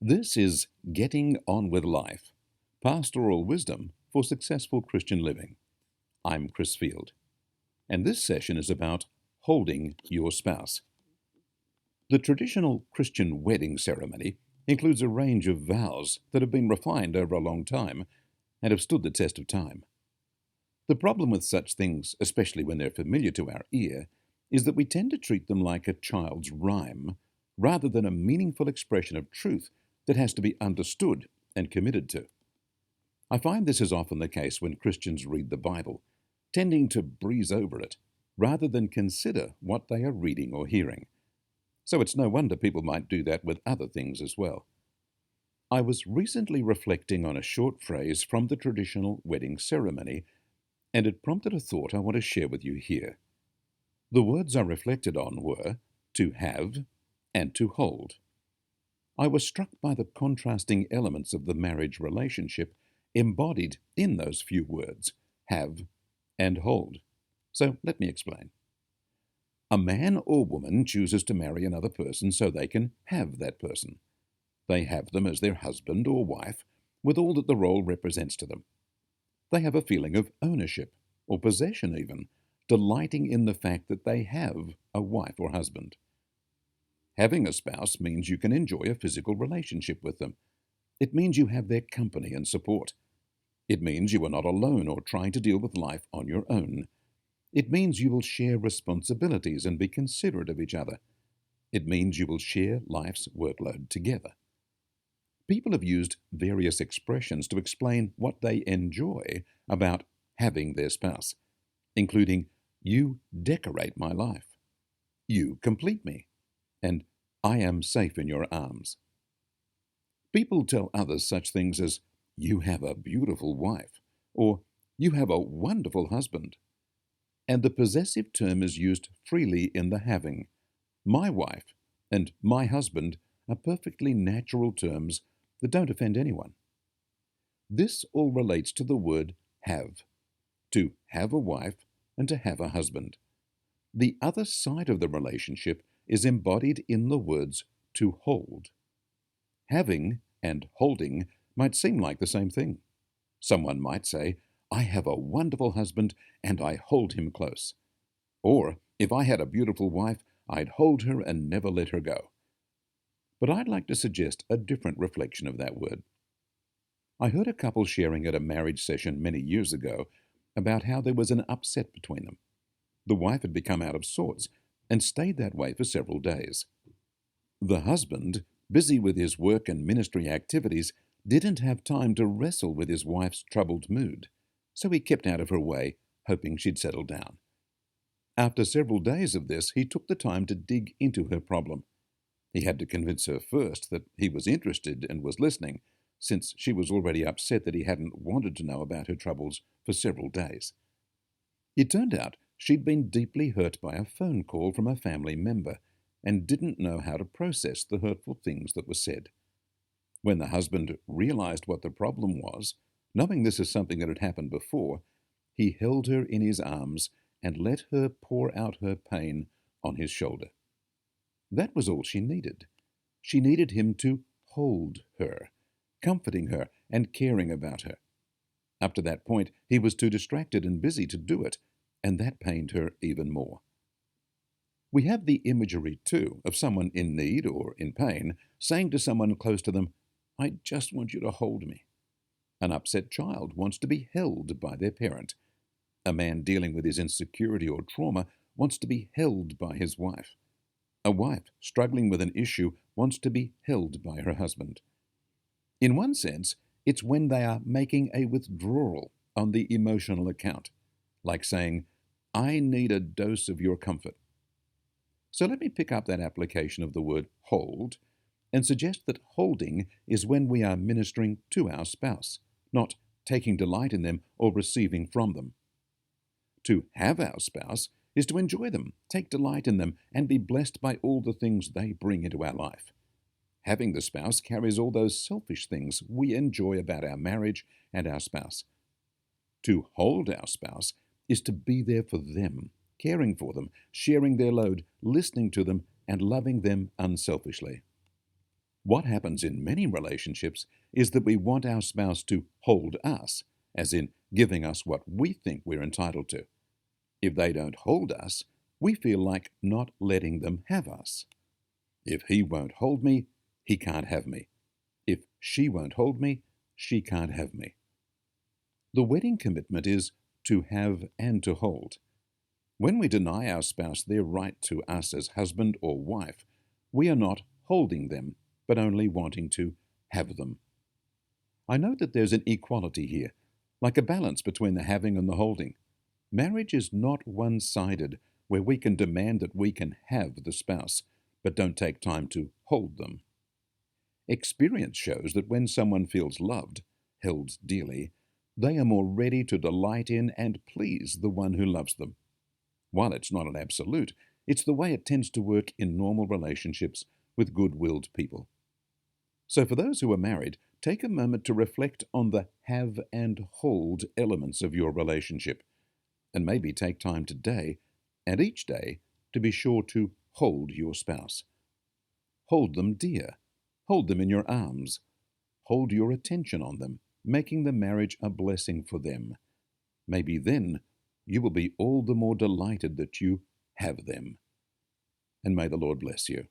This is Getting On with Life, Pastoral Wisdom for Successful Christian Living. I'm Chris Field, and this session is about holding your spouse. The traditional Christian wedding ceremony includes a range of vows that have been refined over a long time and have stood the test of time. The problem with such things, especially when they're familiar to our ear, is that we tend to treat them like a child's rhyme rather than a meaningful expression of truth that has to be understood and committed to. I find this is often the case when Christians read the Bible, tending to breeze over it rather than consider what they are reading or hearing. So it's no wonder people might do that with other things as well. I was recently reflecting on a short phrase from the traditional wedding ceremony, and it prompted a thought I want to share with you here. The words I reflected on were to have and to hold. I was struck by the contrasting elements of the marriage relationship embodied in those few words, have and hold. So let me explain. A man or woman chooses to marry another person so they can have that person. They have them as their husband or wife, with all that the role represents to them. They have a feeling of ownership, or possession even, delighting in the fact that they have a wife or husband. Having a spouse means you can enjoy a physical relationship with them. It means you have their company and support. It means you are not alone or trying to deal with life on your own. It means you will share responsibilities and be considerate of each other. It means you will share life's workload together. People have used various expressions to explain what they enjoy about having their spouse, including, "You decorate my life," "You complete me," and "I am safe in your arms." People tell others such things as, "You have a beautiful wife," or "You have a wonderful husband." And the possessive term is used freely in the having. My wife and my husband are perfectly natural terms that don't offend anyone. This all relates to the word have, to have a wife and to have a husband. The other side of the relationship is embodied in the words to hold. Having and holding might seem like the same thing. Someone might say, "I have a wonderful husband and I hold him close." Or, "If I had a beautiful wife, I'd hold her and never let her go." But I'd like to suggest a different reflection of that word. I heard a couple sharing at a marriage session many years ago about how there was an upset between them. The wife had become out of sorts and stayed that way for several days. The husband, busy with his work and ministry activities, didn't have time to wrestle with his wife's troubled mood, so he kept out of her way, hoping she'd settle down. After several days of this, he took the time to dig into her problem. He had to convince her first that he was interested and was listening, since she was already upset that he hadn't wanted to know about her troubles for several days. It turned out she'd been deeply hurt by a phone call from a family member and didn't know how to process the hurtful things that were said. When the husband realized what the problem was, knowing this is something that had happened before, he held her in his arms and let her pour out her pain on his shoulder. That was all she needed. She needed him to hold her, comforting her and caring about her. Up to that point, he was too distracted and busy to do it, and that pained her even more. We have the imagery, too, of someone in need or in pain saying to someone close to them, "I just want you to hold me." An upset child wants to be held by their parent. A man dealing with his insecurity or trauma wants to be held by his wife. A wife struggling with an issue wants to be held by her husband. In one sense, it's when they are making a withdrawal on the emotional account, like saying, "I need a dose of your comfort." So let me pick up that application of the word hold and suggest that holding is when we are ministering to our spouse, not taking delight in them or receiving from them. To have our spouse is to enjoy them, take delight in them, and be blessed by all the things they bring into our life. Having the spouse carries all those selfish things we enjoy about our marriage and our spouse. To hold our spouse is to be there for them, caring for them, sharing their load, listening to them, and loving them unselfishly. What happens in many relationships is that we want our spouse to hold us, as in giving us what we think we're entitled to. If they don't hold us, we feel like not letting them have us. If he won't hold me, he can't have me. If she won't hold me, she can't have me. The wedding commitment is to have and to hold. When we deny our spouse their right to us as husband or wife, we are not holding them, but only wanting to have them. I know that there's an equality here, like a balance between the having and the holding. Marriage is not one-sided, where we can demand that we can have the spouse, but don't take time to hold them. Experience shows that when someone feels loved, held dearly, they are more ready to delight in and please the one who loves them. While it's not an absolute, it's the way it tends to work in normal relationships with good-willed people. So for those who are married, take a moment to reflect on the have and hold elements of your relationship, and maybe take time today and each day to be sure to hold your spouse. Hold them dear. Hold them in your arms. Hold your attention on them, making the marriage a blessing for them. Maybe then you will be all the more delighted that you have them. And may the Lord bless you.